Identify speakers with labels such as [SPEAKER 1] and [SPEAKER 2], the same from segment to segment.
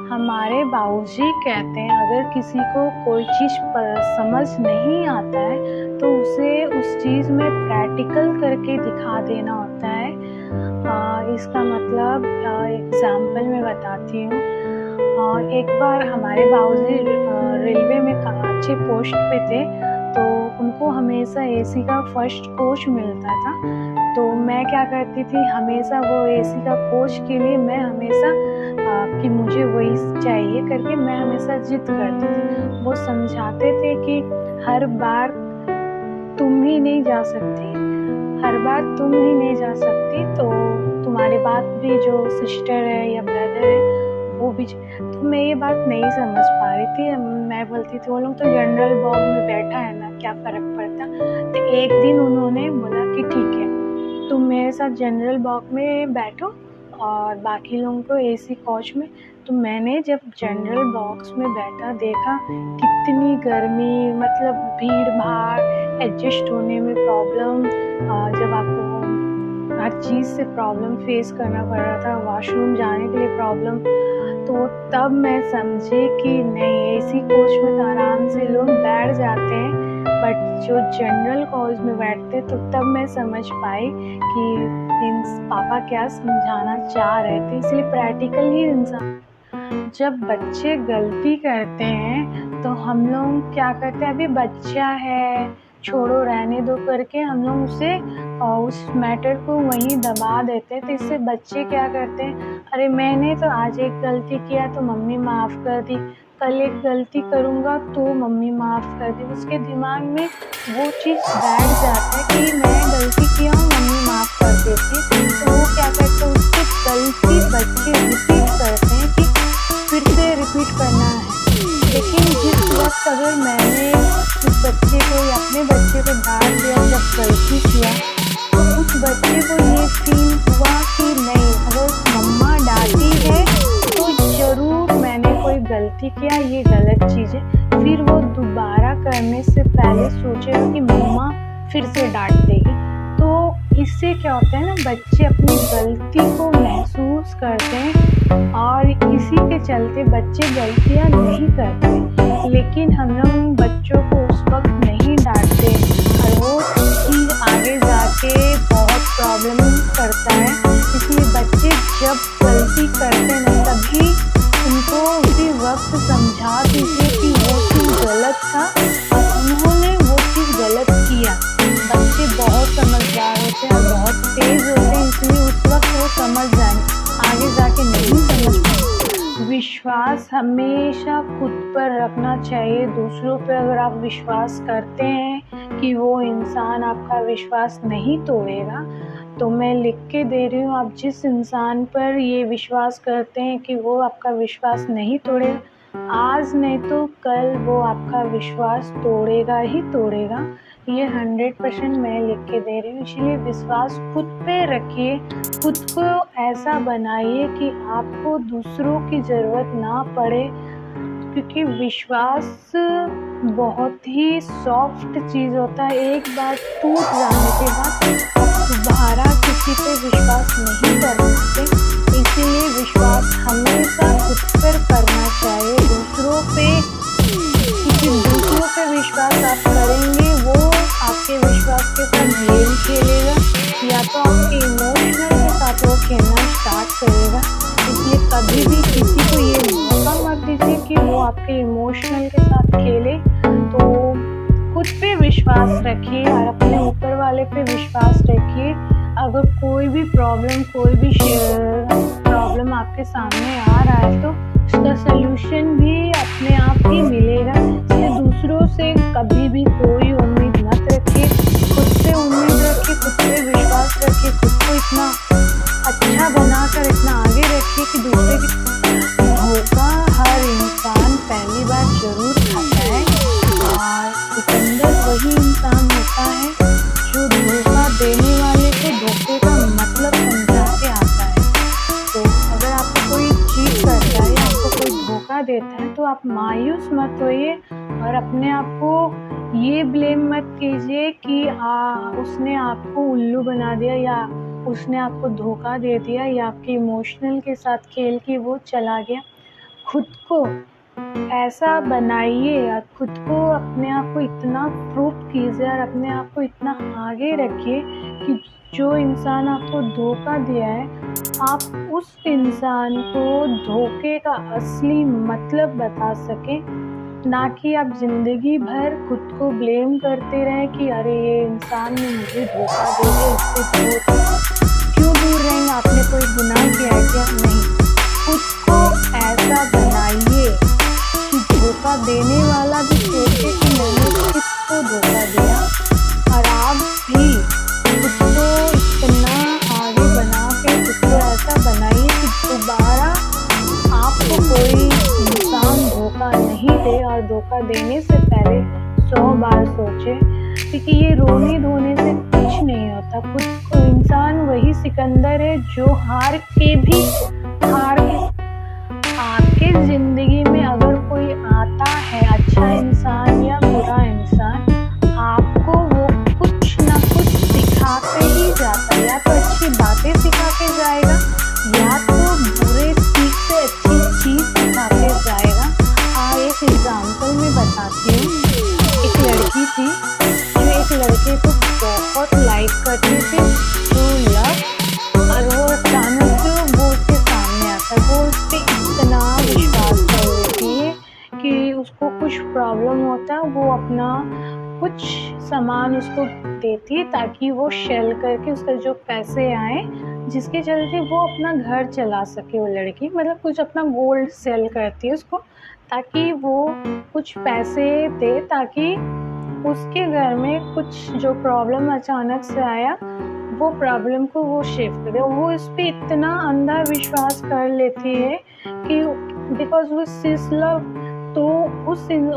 [SPEAKER 1] हमारे बाबूजी कहते हैं अगर किसी को कोई चीज़ समझ नहीं आता है तो उसे उस चीज़ में प्रैक्टिकल करके दिखा देना होता है। इसका मतलब एग्ज़ाम्पल मैं बताती हूँ। एक बार हमारे बाबूजी रेलवे में अच्छे पोस्ट पे थे, तो उनको हमेशा एसी का फर्स्ट कोच मिलता था। तो मैं क्या करती थी, हमेशा वो एसी का कोच के लिए मैं हमेशा कि मुझे वही चाहिए करके मैं हमेशा जिद करती थी। वो समझाते थे कि हर बार तुम ही नहीं जा सकती, हर बार तुम ही नहीं जा सकती, तो तुम्हारे बाद भी जो सिस्टर है या ब्रदर है वो भी। तो मैं ये बात नहीं समझ पा रही थी। मैं बोलती थी वो लोग तो जनरल बॉग में बैठा है ना, क्या फ़र्क पड़ता। तो एक दिन उन्होंने बोला कि ठीक है, तुम मेरे साथ जनरल बॉग में बैठो और बाकी लोगों को एसी कोच में। तो मैंने जब जनरल बॉक्स में बैठा, देखा कितनी गर्मी, मतलब भीड़ भाड़, एडजस्ट होने में प्रॉब्लम, जब आपको हर चीज़ से प्रॉब्लम फेस करना पड़ रहा था, वॉशरूम जाने के लिए प्रॉब्लम। तो तब मैं समझी कि नहीं, एसी कोच में तो आराम से लोग बैठ जाते हैं, बट जो जनरल कोच में बैठते, तो तब मैं समझ पाई कि पापा क्या समझाना चाह रहे थे। इसलिए प्रैक्टिकल ही इंसान, जब बच्चे गलती करते हैं तो हम लोग क्या करते हैं, अभी बच्चा है छोड़ो रहने दो करके हम लोग उसे उस मैटर को वहीं दबा देते हैं। तो इससे बच्चे क्या करते हैं, अरे मैंने तो आज एक गलती किया तो मम्मी माफ़ कर दी, कल एक गलती करूँगा तो मम्मी माफ़ कर दी। उसके दिमाग में वो चीज़ बैठ जाता है कि मैं गलती किया हूँ, मम्मी माफ़ कर देती। तो वो क्या करते हैं, उसकी गलती बच्चे रिपीट करते हैं कि फिर से रिपीट करना है। लेकिन जिस वक्त अगर मैंने उस बच्चे को या अपने बच्चे को डांट दिया जब गलती किया, तो उस बच्चे को ये फील हुआ कि नहीं, अगर मम्मा डांटी है तो ज़रूर मैंने कोई गलती किया, ये गलत चीज़ है। फिर वो दोबारा करने से पहले सोचेगा कि मम्मा फिर से डांट देगी। तो इससे क्या होता है ना, बच्चे अपनी गलती को महसूस करते हैं और इसी के चलते बच्चे गलतियां नहीं करते। लेकिन हम लोग बच्चों को उस वक्त नहीं डांटते और वो चीज़ आगे जाके बहुत प्रॉब्लम करता है। इसलिए बच्चे जब गलती करते हैं ना, तभी उनको उसी वक्त समझा दीजिए कि वो चीज़ गलत था और उन्होंने वो चीज़ गलत किया। बच्चे बहुत समझदार होते हैं और बहुत तेज़ होते हैं, इसलिए उस वक्त वो समझ जाएंगे, आगे जाके नहीं समझ पाएंगे। विश्वास हमेशा खुद पर रखना चाहिए। दूसरों पर अगर आप विश्वास करते हैं कि वो इंसान आपका विश्वास नहीं तोड़ेगा, तो मैं लिख के दे रही हूँ, आप जिस इंसान पर ये विश्वास करते हैं कि वो आपका विश्वास नहीं तोड़ेगा, आज नहीं तो कल वो आपका विश्वास तोड़ेगा ही तोड़ेगा। ये 100% मैं लिख के दे रही हूँ। इसलिए विश्वास खुद पे रखिए, खुद को ऐसा बनाइए कि आपको दूसरों की ज़रूरत ना पड़े, क्योंकि विश्वास बहुत ही सॉफ्ट चीज़ होता है। एक बार टूट जाने के बाद दोबारा किसी पे विश्वास नहीं कर सकते। इसीलिए विश्वास हमेशा खुद पर करना चाहिए, दूसरों पे, क्योंकि दूसरों पे विश्वास आप करेंगे वो आपके विश्वास के साथ गेम खेलेगा या तो आपके इमोशनल के साथ वो खेलना स्टार्ट करेगा। इसलिए कभी भी किसी को ये मौका मत दीजिए कि वो आपके इमोशनल के साथ खेले। तो खुद पे विश्वास रखिए और अपने ऊपर वाले पे विश्वास रखिए। अगर कोई भी प्रॉब्लम आपके सामने आ रहा है तो उसका सल्यूशन भी अपने आप ही मिलेगा। इसलिए दूसरों से कभी भी कोई उम्मीद मत रखिए, खुद से उम्मीद रखिए, खुद पे विश्वास रखिए, खुद को इतना अच्छा बनाकर इतना आगे रखिए कि दूसरे की धोखा हर इंसान पहली बार जरूर खाता है और सिकंदर वही इंसान होता है जो धोखा देने वाले को धोखे का मतलब समझा के आता है। तो अगर आपको कोई चीज़ करता है, आपको कोई धोखा देता है, तो आप मायूस मत होइए और अपने आप को ये ब्लेम मत कीजिए कि उसने आपको उल्लू बना दिया या उसने आपको धोखा दे दिया या आपके इमोशनल के साथ खेल के वो चला गया। खुद को ऐसा बनाइए या खुद को अपने आप को इतना प्रूव कीजिए और अपने आप को इतना आगे रखिए कि जो इंसान आपको धोखा दिया है, आप उस इंसान को धोखे का असली मतलब बता सकें, ना कि आप ज़िंदगी भर खुद को ब्लेम करते रहें कि अरे ये इंसान ने मुझे धोखा दे दिया, इससे क्यों दूर रहेंगे, आपने कोई गुनाह किया है क्या? नहीं, खुद को ऐसा बनाइए कि धोखा देने वाला भी सोचे कि मैंने किसको धोखा दिया, और आप भी खुद को इतना आगे बना के खुद को ऐसा बनाइए कि दोबारा आपको कोई इंसान धोखा नहीं दे, और धोखा देने से पहले 100 बार सोचे, क्योंकि ये रोने धोने से कुछ नहीं होता। खुद को इंसान वही सिकंदर है जो हार के आपके ज़िंदगी में अगर कोई आता है, अच्छा इंसान या बुरा इंसान, आपको वो कुछ ना कुछ सिखा के ही जाता है, या तो अच्छी बातें सिखा के जाएगा या तो बुरे सीख से अच्छी चीज़ सिखा के जाएगा। एक एग्जाम्पल में बताती हूँ। एक लड़की थी जो एक लड़के को बहुत लाइक करती थी, ट्रू लव, और वो अचानक से वो उसके सामने आता है, वो उस पर इतना विश्वास कर लेती है कि उसको कुछ प्रॉब्लम होता है, वो अपना कुछ सामान उसको देती है ताकि वो सेल करके उसका जो पैसे आए, जिसके चलते वो अपना घर चला सके। वो लड़की मतलब कुछ अपना गोल्ड सेल करती है उसको, ताकि वो कुछ पैसे दे, ताकि उसके घर में कुछ जो प्रॉब्लम अचानक से आया, वो प्रॉब्लम को वो शिफ्ट करे। वो इस पर इतना अंधा विश्वास कर लेती है कि बिकॉज वो सिस लव, तो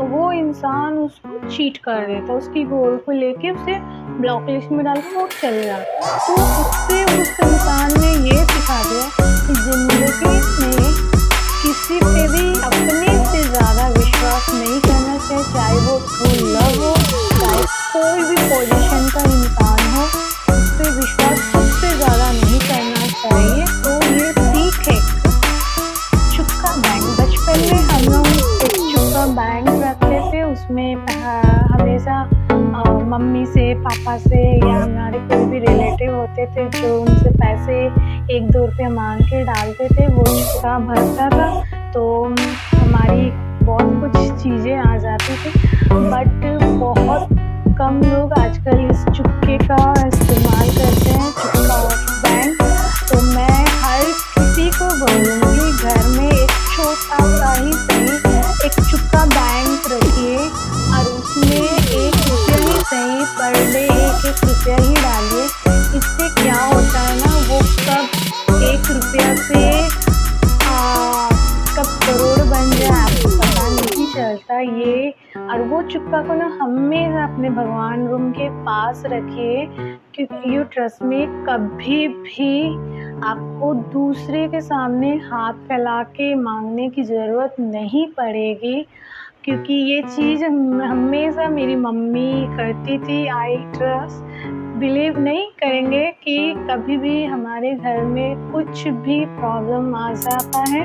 [SPEAKER 1] वो इंसान उसको चीट कर देता, उसकी गोल्ड को लेके उसे ब्लॉक लिस्ट में डाल के वो चल रहा। तो उससे उस इंसान ने ये सिखा दिया कि ज़िंदगी में किसी पे भी अपने से ज़्यादा विश्वास नहीं करना चाहिए, चाहे वो ट्रू लव हो, चाहे कोई भी पोजीशन का इंसान हो, उस पर विश्वास खुद से ज़्यादा नहीं करना चाहिए। तो ये सीख है चुक्का बैंक। बचपन में हम लोग एक चुक्का बैंक रखते थे, उसमें हमेशा मम्मी से, पापा से या हमारे कोई भी रिलेटिव होते थे जो उनसे पैसे 1-2 रुपये मांग के डालते थे, वो चुक्का भरता था तो हमारी बहुत कुछ चीज़ें आ जाती थी। बट बहुत कम लोग आजकल इस चुक्के का इस्तेमाल करते हैं, चुक्का बैंक। तो मैं हर किसी को बोलूँगी घर में एक छोटा सा ही सही एक चुक्का बैंक रखिए, और उसमें 1 रुपया ही सही पर डे 1-1 रुपया ही डालिए। इससे क्या होता है ना, वो कब 1 रुपया से कब करोड़ बन जाए आपको पता नहीं चलता ये। और वो चुक्का को ना हमेशा अपने भगवान रूम के पास रखिए, क्योंकि यू ट्रस्ट में कभी भी आपको दूसरे के सामने हाथ फैला के मांगने की ज़रूरत नहीं पड़ेगी, क्योंकि ये चीज़ हमेशा मेरी मम्मी करती थी। आई ट्रस्ट, बिलीव नहीं करेंगे कि कभी भी हमारे घर में कुछ भी प्रॉब्लम आ जाता है,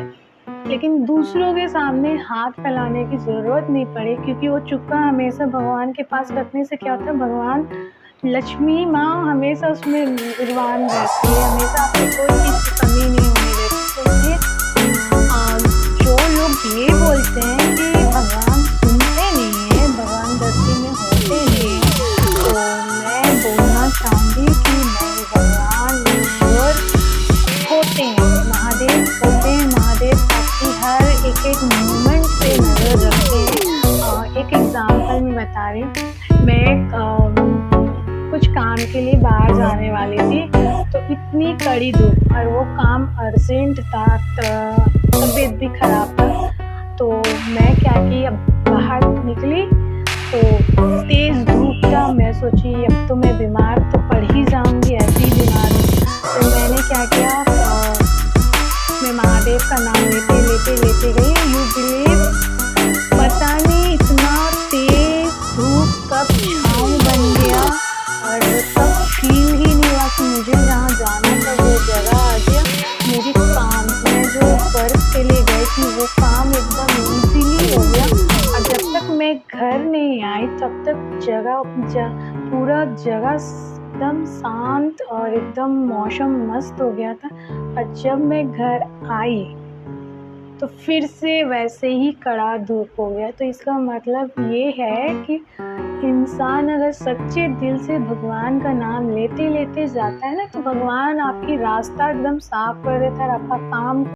[SPEAKER 1] लेकिन दूसरों के सामने हाथ फैलाने की ज़रूरत नहीं पड़े, क्योंकि वो चुक्का हमेशा भगवान के पास रखने से क्या होता है, भगवान लक्ष्मी माँ हमेशा उसमें विराजमान रहती है, हमेशा आपको कोई चीज़ की कमी नहीं होने देती। तो ये जो लोग ये बोलते हैं कि भगवान सुनते नहीं हैं, भगवान धरती में होते नहीं हैं, तो मैं बोलना चाहूँगी कि नहीं, भगवान ईश्वर होते हैं, महादेव होते हैं। महादेव आपकी हर एक मोमेंट पे नज़र रखते हैं। एक एग्जाम्पल मैं बता रही हूँ, मैं कुछ काम के लिए बाहर जाने वाली थी, तो इतनी कड़ी धूप और वो काम अर्जेंट था, तबीयत भी ख़राब था, तो मैं क्या की अब बाहर निकली तो तेज़ धूप था। मैं सोची अब तो मैं बीमार तो पड़ ही जाऊंगी, ऐसी बीमार हूँ। तो मैंने क्या किया, मैं महादेव का नाम लेते गई। यू बिलीव, पता नहीं इतना तेज़ धूप कब छाँव बन गया, और तब फील ही नहीं हुआ कि मुझे जहाँ जाना था वो जगह आ गया। मेरी काम में जो वर्क के लिए गई थी वो वो काम एकदम इजीली हो गया। और जब तक मैं घर नहीं आई तब तक पूरा जगह एकदम शांत और एकदम मौसम मस्त हो गया था। और जब मैं घर आई तो फिर से वैसे ही कड़ा धूप हो गया। तो इसका मतलब ये है कि इंसान अगर सच्चे दिल से भगवान का नाम लेते लेते जाता है ना, तो भगवान आपकी रास्ता एकदम साफ कर देता है और आपका काम